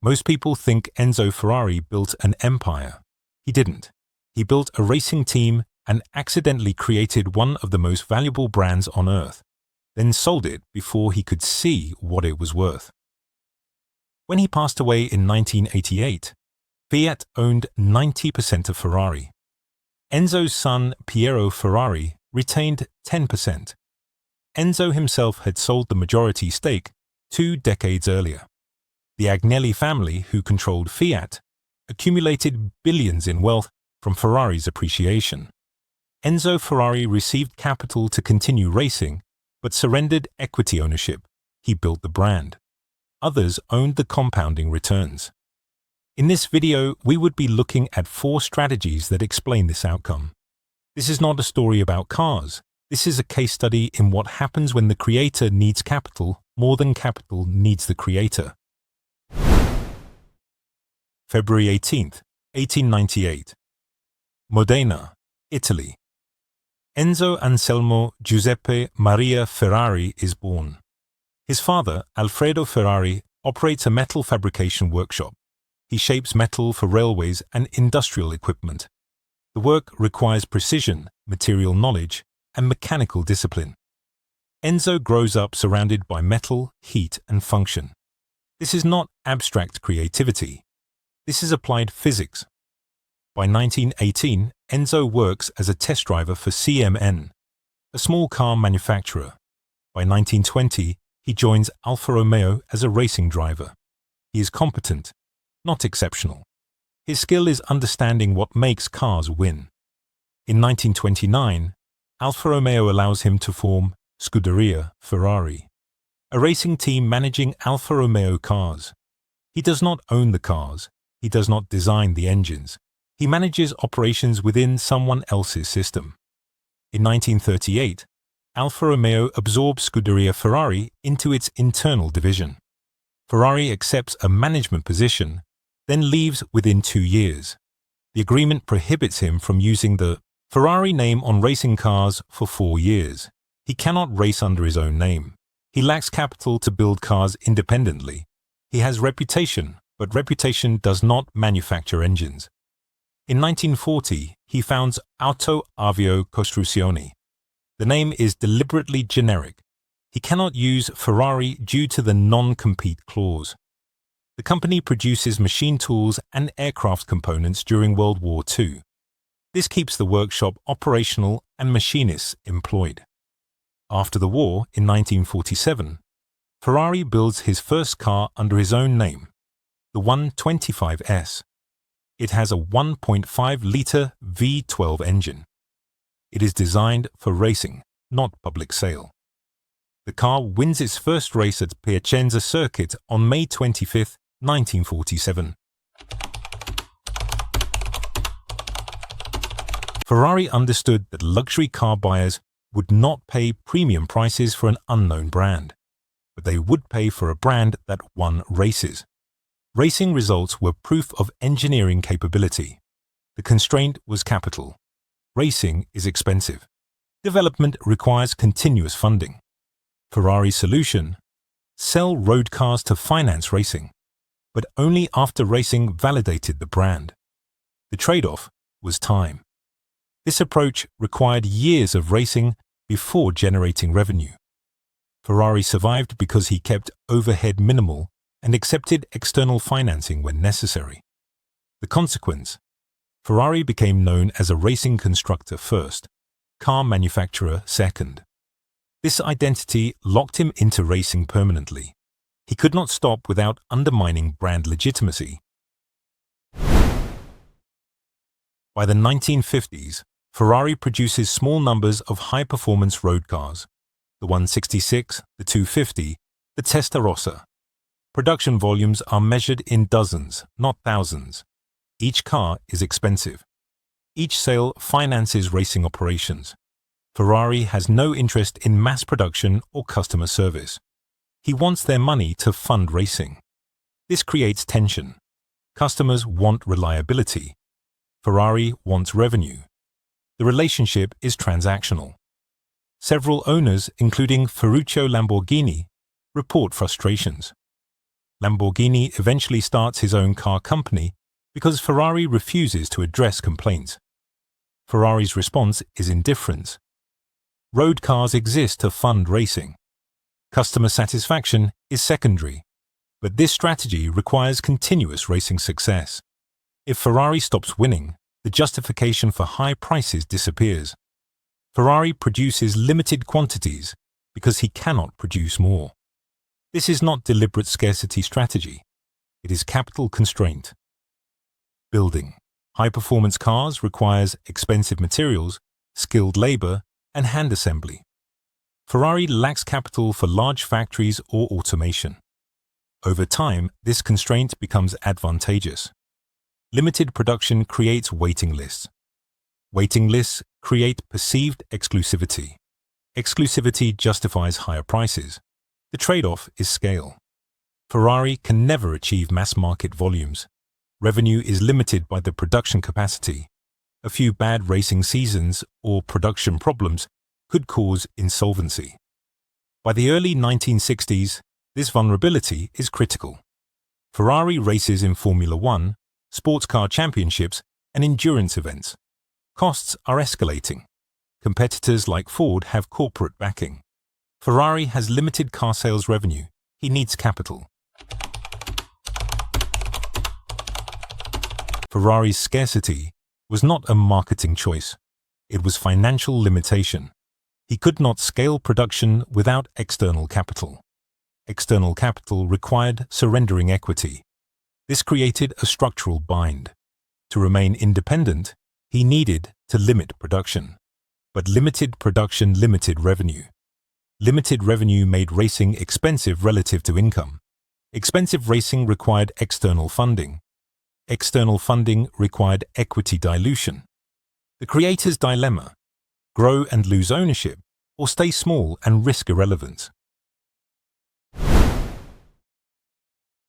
Most people think Enzo Ferrari built an empire. He didn't. He built a racing team and accidentally created one of the most valuable brands on earth, then sold it before he could see what it was worth. When he passed away in 1988, Fiat owned 90% of Ferrari. Enzo's son Piero Ferrari retained 10%. Enzo himself had sold the majority stake 2 decades earlier. The Agnelli family, who controlled Fiat, accumulated billions in wealth from Ferrari's appreciation. Enzo Ferrari received capital to continue racing, but surrendered equity ownership. He built the brand. Others owned the compounding returns. In this video, we would be looking at 4 strategies that explain this outcome. This is not a story about cars. This is a case study in what happens when the creator needs capital more than capital needs the creator. February 18th, 1898. Modena, Italy. Enzo Anselmo Giuseppe Maria Ferrari is born. His father, Alfredo Ferrari, operates a metal fabrication workshop. He shapes metal for railways and industrial equipment. The work requires precision, material knowledge, and mechanical discipline. Enzo grows up surrounded by metal, heat, and function. This is not abstract creativity. This is applied physics. By 1918, Enzo works as a test driver for CMN, a small car manufacturer. By 1920, he joins Alfa Romeo as a racing driver. He is competent, not exceptional. His skill is understanding what makes cars win. In 1929, Alfa Romeo allows him to form Scuderia Ferrari, a racing team managing Alfa Romeo cars. He does not own the cars. He does not design the engines. He manages operations within someone else's system. In 1938, Alfa Romeo absorbs Scuderia Ferrari into its internal division. Ferrari accepts a management position, then leaves within 2 years. The agreement prohibits him from using the Ferrari name on racing cars for 4 years. He cannot race under his own name. He lacks capital to build cars independently. He has reputation, but reputation does not manufacture engines. In 1940, he founds Auto Avio Costruzioni. The name is deliberately generic. He cannot use Ferrari due to the non-compete clause. The company produces machine tools and aircraft components during World War II. This keeps the workshop operational and machinists employed. After the war, in 1947, Ferrari builds his first car under his own name, the 125S. It has a 1.5-litre V12 engine. It is designed for racing, not public sale. The car wins its first race at Piacenza circuit on May 25, 1947. Ferrari understood that luxury car buyers would not pay premium prices for an unknown brand, but they would pay for a brand that won races. Racing results were proof of engineering capability. The constraint was capital. Racing is expensive. Development requires continuous funding. Ferrari's solution: sell road cars to finance racing, but only after racing validated the brand. The trade-off was time. This approach required years of racing before generating revenue. Ferrari survived because he kept overhead minimal and accepted external financing when necessary. The consequence: Ferrari became known as a racing constructor first, car manufacturer second. This identity locked him into racing permanently. He could not stop without undermining brand legitimacy. By the 1950s, Ferrari produces small numbers of high-performance road cars, the 166, the 250, the Testarossa. Production volumes are measured in dozens, not thousands. Each car is expensive. Each sale finances racing operations. Ferrari has no interest in mass production or customer service. He wants their money to fund racing. This creates tension. Customers want reliability. Ferrari wants revenue. The relationship is transactional. Several owners, including Ferruccio Lamborghini, report frustrations. Lamborghini eventually starts his own car company because Ferrari refuses to address complaints. Ferrari's response is indifference. Road cars exist to fund racing. Customer satisfaction is secondary, but this strategy requires continuous racing success. If Ferrari stops winning, the justification for high prices disappears. Ferrari produces limited quantities because he cannot produce more. This is not deliberate scarcity strategy. It is capital constraint. Building high-performance cars requires expensive materials, skilled labor, and hand assembly. Ferrari lacks capital for large factories or automation. Over time, this constraint becomes advantageous. Limited production creates waiting lists. Waiting lists create perceived exclusivity. Exclusivity justifies higher prices. The trade-off is scale. Ferrari can never achieve mass-market volumes. Revenue is limited by the production capacity. A few bad racing seasons or production problems could cause insolvency. By the early 1960s, this vulnerability is critical. Ferrari races in Formula One, sports car championships, and endurance events. Costs are escalating. Competitors like Ford have corporate backing. Ferrari has limited car sales revenue. He needs capital. Ferrari's scarcity was not a marketing choice. It was financial limitation. He could not scale production without external capital. External capital required surrendering equity. This created a structural bind. To remain independent, he needed to limit production. But limited production limited revenue. Limited revenue made racing expensive relative to income. Expensive racing required external funding. External funding required equity dilution. The creator's dilemma: grow and lose ownership, or stay small and risk irrelevance.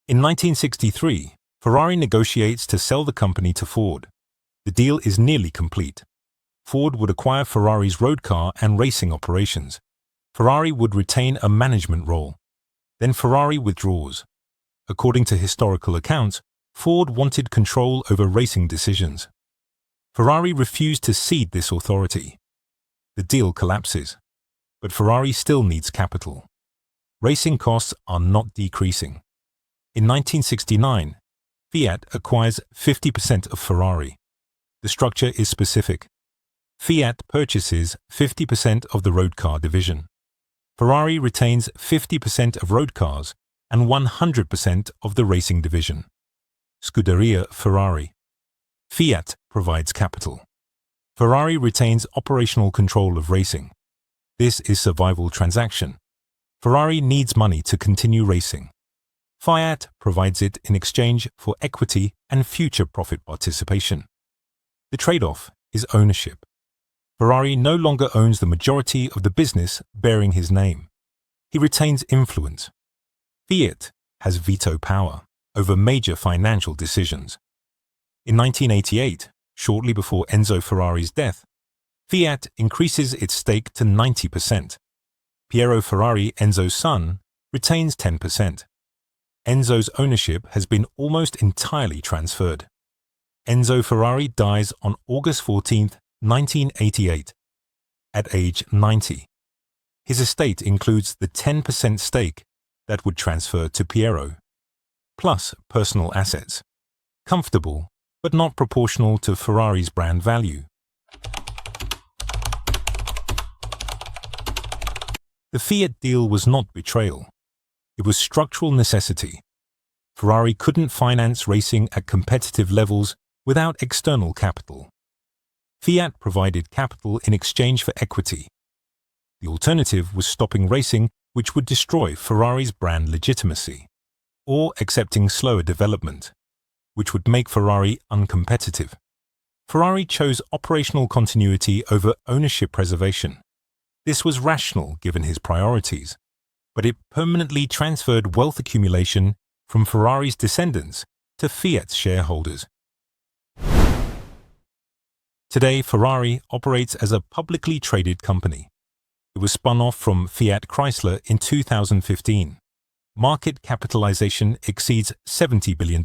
In 1963, Ferrari negotiates to sell the company to Ford. The deal is nearly complete. Ford would acquire Ferrari's road car and racing operations. Ferrari would retain a management role. Then Ferrari withdraws. According to historical accounts, Ford wanted control over racing decisions. Ferrari refused to cede this authority. The deal collapses. But Ferrari still needs capital. Racing costs are not decreasing. In 1969, Fiat acquires 50% of Ferrari. The structure is specific. Fiat purchases 50% of the road car division. Ferrari retains 50% of road cars and 100% of the racing division. Scuderia Ferrari. Fiat provides capital. Ferrari retains operational control of racing. This is survival transaction. Ferrari needs money to continue racing. FIAT provides it in exchange for equity and future profit participation. The trade-off is ownership. Ferrari no longer owns the majority of the business bearing his name. He retains influence. Fiat has veto power over major financial decisions. In 1988, shortly before Enzo Ferrari's death, Fiat increases its stake to 90%. Piero Ferrari, Enzo's son, retains 10%. Enzo's ownership has been almost entirely transferred. Enzo Ferrari dies on August 14, 1988, at age 90. His estate includes the 10% stake that would transfer to Piero, plus personal assets, comfortable but not proportional to Ferrari's brand value. The Fiat deal was not betrayal. It was structural necessity. Ferrari couldn't finance racing at competitive levels without external capital. Fiat provided capital in exchange for equity. The alternative was stopping racing, which would destroy Ferrari's brand legitimacy, or accepting slower development, which would make Ferrari uncompetitive. Ferrari chose operational continuity over ownership preservation. This was rational given his priorities, but it permanently transferred wealth accumulation from Ferrari's descendants to Fiat's shareholders. Today, Ferrari operates as a publicly traded company. It was spun off from Fiat Chrysler in 2015. Market capitalization exceeds $70 billion.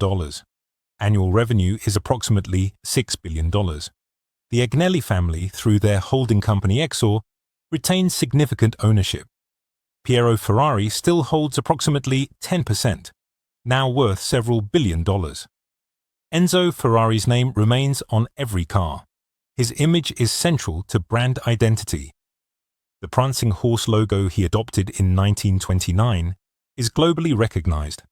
Annual revenue is approximately $6 billion. The Agnelli family, through their holding company Exor, retains significant ownership. Piero Ferrari still holds approximately 10%, now worth several $billion. Enzo Ferrari's name remains on every car. His image is central to brand identity. The prancing horse logo he adopted in 1929 is globally recognized,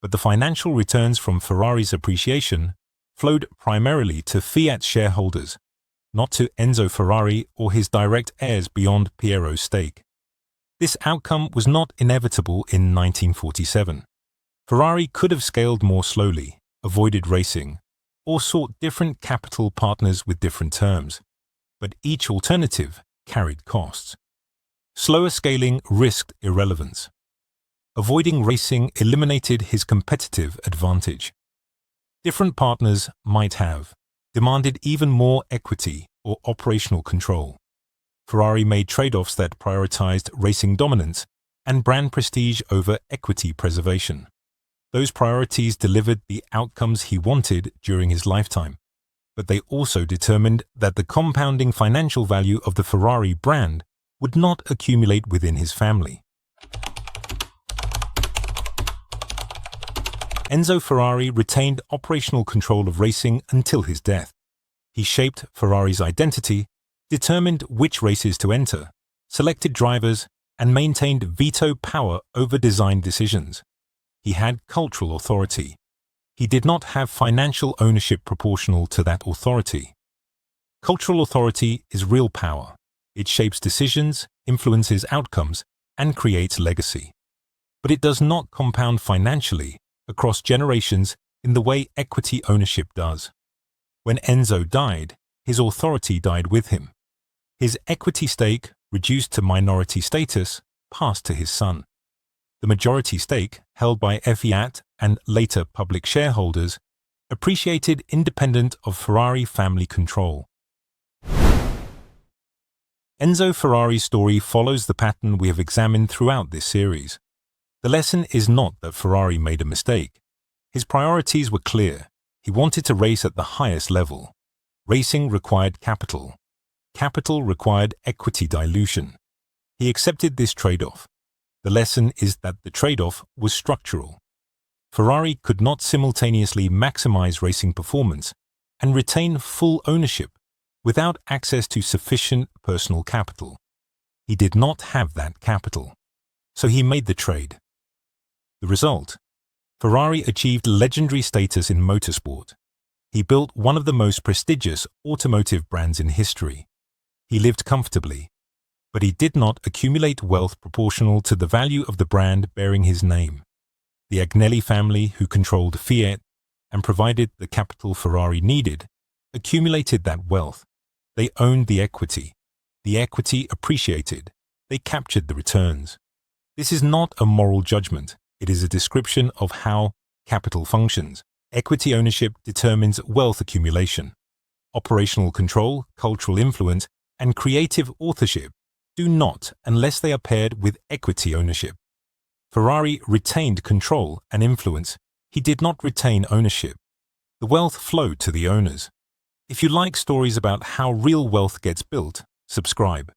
but the financial returns from Ferrari's appreciation flowed primarily to Fiat shareholders, not to Enzo Ferrari or his direct heirs beyond Piero's stake. This outcome was not inevitable in 1947. Ferrari could have scaled more slowly, avoided racing, or sought different capital partners with different terms, but each alternative carried costs. Slower scaling risked irrelevance. Avoiding racing eliminated his competitive advantage. Different partners might have demanded even more equity or operational control. Ferrari made trade-offs that prioritized racing dominance and brand prestige over equity preservation. Those priorities delivered the outcomes he wanted during his lifetime, but they also determined that the compounding financial value of the Ferrari brand would not accumulate within his family. Enzo Ferrari retained operational control of racing until his death. He shaped Ferrari's identity, determined which races to enter, selected drivers, and maintained veto power over design decisions. He had cultural authority. He did not have financial ownership proportional to that authority. Cultural authority is real power. It shapes decisions, influences outcomes, and creates legacy. But it does not compound financially across generations in the way equity ownership does. When Enzo died, his authority died with him. His equity stake, reduced to minority status, passed to his son. The majority stake, held by FIAT and later public shareholders, appreciated independent of Ferrari family control. Enzo Ferrari's story follows the pattern we have examined throughout this series. The lesson is not that Ferrari made a mistake. His priorities were clear. He wanted to race at the highest level. Racing required capital. Capital required equity dilution. He accepted this trade-off. The lesson is that the trade-off was structural. Ferrari could not simultaneously maximize racing performance and retain full ownership without access to sufficient personal capital. He did not have that capital, so he made the trade. The result? Ferrari achieved legendary status in motorsport. He built one of the most prestigious automotive brands in history. He lived comfortably, but he did not accumulate wealth proportional to the value of the brand bearing his name. The Agnelli family, who controlled Fiat and provided the capital Ferrari needed, accumulated that wealth. They owned the equity. The equity appreciated. They captured the returns. This is not a moral judgment. It is a description of how capital functions. Equity ownership determines wealth accumulation. Operational control, cultural influence, and creative authorship do not unless they are paired with equity ownership. Ferrari retained control and influence. He did not retain ownership. The wealth flowed to the owners. If you like stories about how real wealth gets built, subscribe.